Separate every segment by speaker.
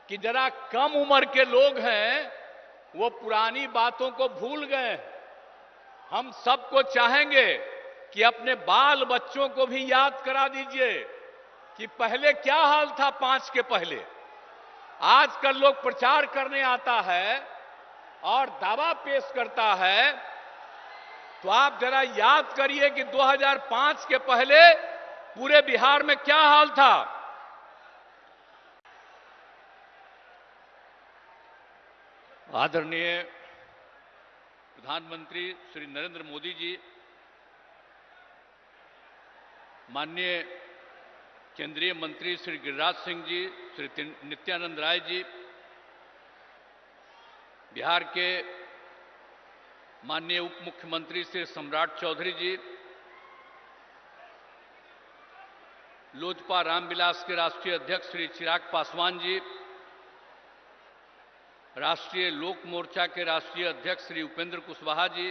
Speaker 1: कि जरा कम उम्र के लोग हैं वो पुरानी बातों को भूल गए। हम सबको चाहेंगे कि अपने बाल बच्चों को भी याद करा दीजिए कि पहले क्या हाल था 5 के पहले। आजकल लोग प्रचार करने आता है और दावा पेश करता है, तो आप जरा याद करिए कि 2005 के पहले पूरे बिहार में क्या हाल था। आदरणीय प्रधानमंत्री श्री नरेंद्र मोदी जी, माननीय केंद्रीय मंत्री श्री गिरिराज सिंह जी, श्री नित्यानंद राय जी, बिहार के माननीय उप मुख्यमंत्री श्री सम्राट चौधरी जी, लोजपा रामविलास के राष्ट्रीय अध्यक्ष श्री चिराग पासवान जी, राष्ट्रीय लोक मोर्चा के राष्ट्रीय अध्यक्ष श्री उपेंद्र कुशवाहा जी,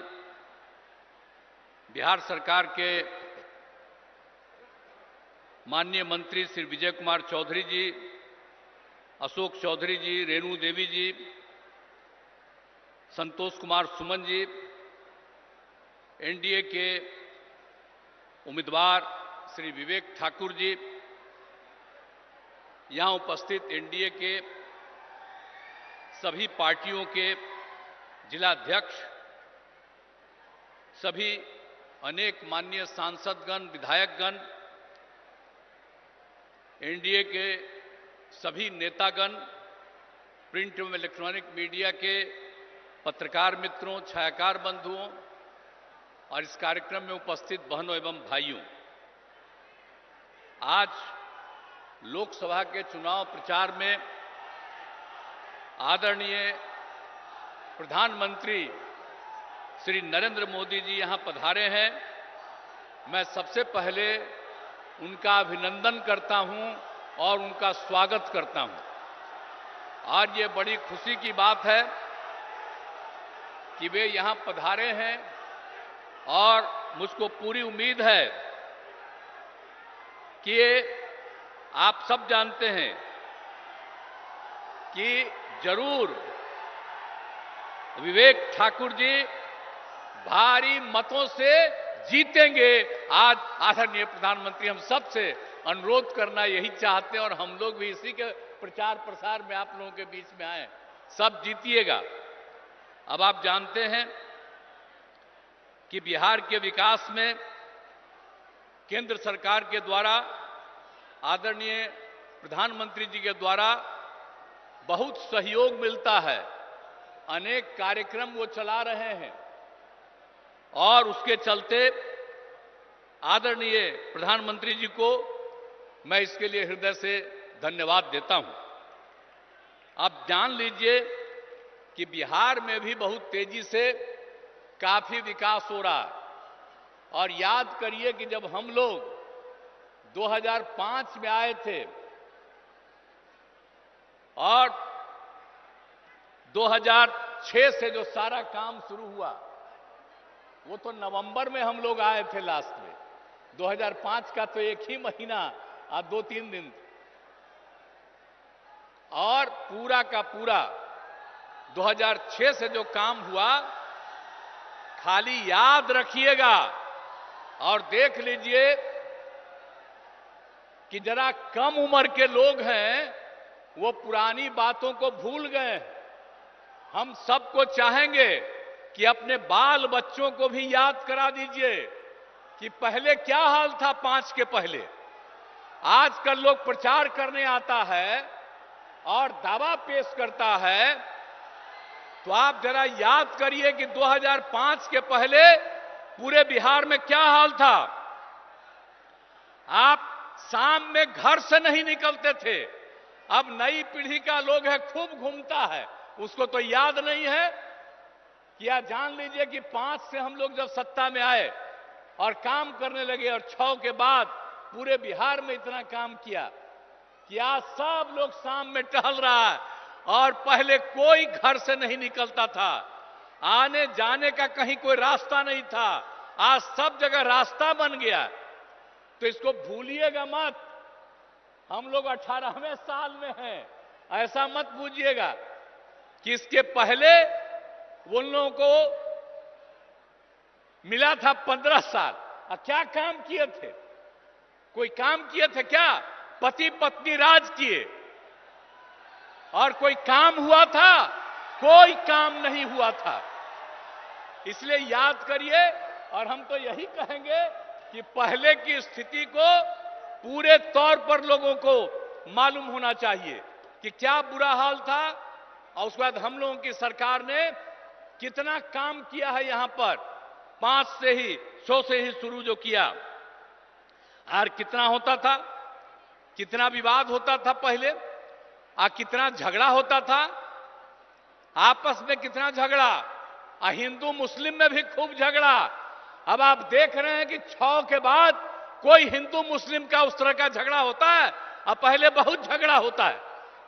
Speaker 1: बिहार सरकार के माननीय मंत्री श्री विजय कुमार चौधरी जी, अशोक चौधरी जी, रेणु देवी जी, संतोष कुमार सुमन जी, एनडीए के उम्मीदवार श्री विवेक ठाकुर जी, यहां उपस्थित एनडीए के सभी पार्टियों के जिलाध्यक्ष, सभी अनेक माननीय सांसदगण, विधायकगण, एनडीए के सभी नेतागण, प्रिंट एवं इलेक्ट्रॉनिक मीडिया के पत्रकार मित्रों, छायाकार बंधुओं और इस कार्यक्रम में उपस्थित बहनों एवं भाइयों, आज लोकसभा के चुनाव प्रचार में आदरणीय प्रधानमंत्री श्री नरेंद्र मोदी जी यहां पधारे हैं। मैं सबसे पहले उनका अभिनंदन करता हूं और उनका स्वागत करता हूं। आज ये बड़ी खुशी की बात है कि वे यहां पधारे हैं और मुझको पूरी उम्मीद है कि आप सब जानते हैं कि जरूर विवेक ठाकुर जी भारी मतों से जीतेंगे। आज आदरणीय प्रधानमंत्री हम सब से अनुरोध करना यही चाहते हैं और हम लोग भी इसी के प्रचार प्रसार में आप लोगों के बीच में आए, सब जीतिएगा। अब आप जानते हैं कि बिहार के विकास में केंद्र सरकार के द्वारा, आदरणीय प्रधानमंत्री जी के द्वारा बहुत सहयोग मिलता है। अनेक कार्यक्रम वो चला रहे हैं और उसके चलते आदरणीय प्रधानमंत्री जी को मैं इसके लिए हृदय से धन्यवाद देता हूं। आप जान लीजिए कि बिहार में भी बहुत तेजी से काफी विकास हो रहा है। और याद करिए कि जब हम लोग 2005 में आए थे और 2006 से जो सारा काम शुरू हुआ, वो तो नवंबर में हम लोग आए थे लास्ट में। 2005 का तो एक ही महीना और 2-3 दिन, और पूरा का पूरा 2006 से जो काम हुआ, खाली याद रखिएगा और देख लीजिए कि जरा कम उम्र के लोग हैं वो पुरानी बातों को भूल गए। हम सबको चाहेंगे कि अपने बाल बच्चों को भी याद करा दीजिए कि पहले क्या हाल था 5 के पहले। आजकल लोग प्रचार करने आता है और दावा पेश करता है, तो आप जरा याद करिए कि 2005 के पहले पूरे बिहार में क्या हाल था। आप शाम में घर से नहीं निकलते थे। अब नई पीढ़ी का लोग है, खूब घूमता है, उसको तो याद नहीं है। क्या जान लीजिए कि 5 से हम लोग जब सत्ता में आए और काम करने लगे और 6 के बाद पूरे बिहार में इतना काम किया कि आज सब लोग शाम में टहल रहा है और पहले कोई घर से नहीं निकलता था। आने जाने का कहीं कोई रास्ता नहीं था, आज सब जगह रास्ता बन गया। तो इसको भूलिएगा मत। हम लोग 18वें साल में हैं, ऐसा मत बूझिएगा कि इसके पहले उन लोगों को मिला था 15 साल। क्या काम किए थे? कोई काम किए थे क्या? पति पत्नी राज किए और कोई काम हुआ था? कोई काम नहीं हुआ था। इसलिए याद करिए, और हम तो यही कहेंगे कि पहले की स्थिति को पूरे तौर पर लोगों को मालूम होना चाहिए कि क्या बुरा हाल था, और उसके बाद हम लोगों की सरकार ने कितना काम किया है। यहां पर 100 से ही शुरू जो किया, और कितना होता था, कितना विवाद होता था पहले, कितना झगड़ा होता था आपस में, कितना झगड़ा, हिंदू मुस्लिम में भी खूब झगड़ा। अब आप देख रहे हैं कि 6 के बाद कोई हिंदू मुस्लिम का उस तरह का झगड़ा होता है? अब पहले बहुत झगड़ा होता है।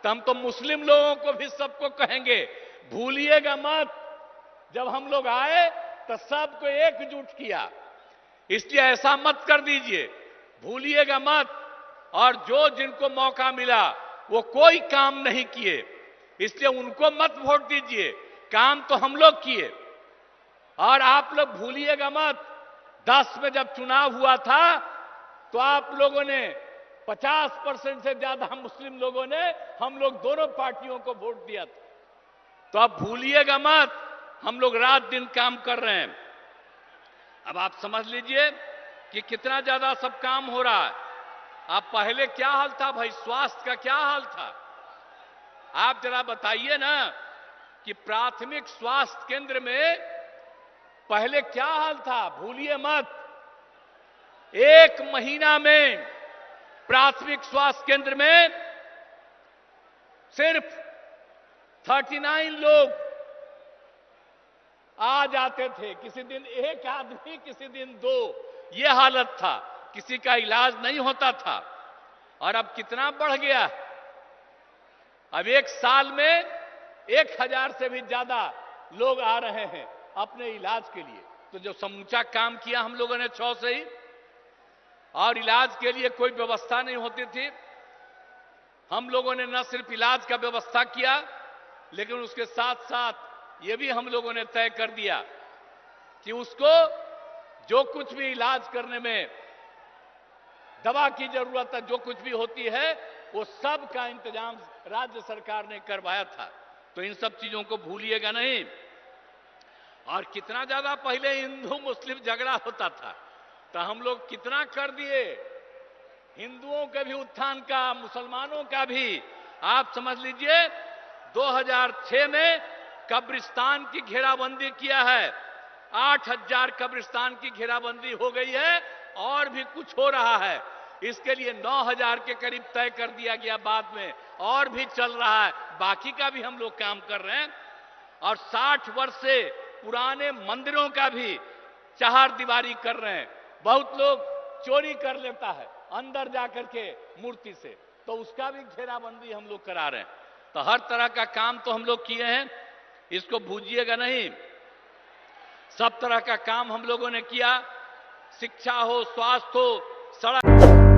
Speaker 1: तो हम तो मुस्लिम लोगों को भी सबको कहेंगे, भूलिएगा मत, जब हम लोग आए तो सबको एकजुट किया, इसलिए ऐसा मत कर दीजिए, भूलिएगा मत। और जो जिनको मौका मिला वो कोई काम नहीं किए, इसलिए उनको मत वोट दीजिए। काम तो हम लोग किए। और आप लोग भूलिएगा मत, 10 में जब चुनाव हुआ था तो आप लोगों ने 50% से ज्यादा मुस्लिम लोगों ने हम लोग दोनों पार्टियों को वोट दिया था। तो आप भूलिएगा मत, हम लोग रात दिन काम कर रहे हैं। अब आप समझ लीजिए कि कितना ज्यादा सब काम हो रहा है। आप पहले क्या हाल था भाई, स्वास्थ्य का क्या हाल था? आप जरा बताइए ना कि प्राथमिक स्वास्थ्य केंद्र में पहले क्या हाल था। भूलिए मत, 1 महीना में प्राथमिक स्वास्थ्य केंद्र में सिर्फ 39 लोग आ जाते थे। किसी दिन 1 आदमी, किसी दिन 2, यह हालत था। किसी का इलाज नहीं होता था। और अब कितना बढ़ गया, अब 1 साल में 1000 से भी ज्यादा लोग आ रहे हैं अपने इलाज के लिए। तो जो समूचा काम किया हम लोगों ने 6 से ही, और इलाज के लिए कोई व्यवस्था नहीं होती थी। हम लोगों ने न सिर्फ इलाज का व्यवस्था किया, लेकिन उसके साथ साथ यह भी हम लोगों ने तय कर दिया कि उसको जो कुछ भी इलाज करने में दवा की जरूरत है, जो कुछ भी होती है, वो सब का इंतजाम राज्य सरकार ने करवाया था। तो इन सब चीजों को भूलिएगा नहीं। और कितना ज्यादा पहले हिंदू मुस्लिम झगड़ा होता था, तो हम लोग कितना कर दिए, हिंदुओं के भी उत्थान का, मुसलमानों का भी। आप समझ लीजिए 2006 में कब्रिस्तान की घेराबंदी किया है, 8000 कब्रिस्तान की घेराबंदी हो गई है, और भी कुछ हो रहा है। इसके लिए 9000 के करीब तय कर दिया गया बाद में, और भी चल रहा है, बाकी का भी हम लोग काम कर रहे हैं। और 60 वर्ष से पुराने मंदिरों का भी चार दीवारी कर रहे हैं। बहुत लोग चोरी कर लेता है अंदर जाकर के मूर्ति से, तो उसका भी घेराबंदी हम लोग करा रहे हैं। तो हर तरह का काम तो हम लोग किए हैं, इसको भूलिएगा नहीं। सब तरह का काम हम लोगों ने किया, शिक्षा हो, स्वास्थ्य हो, सड़क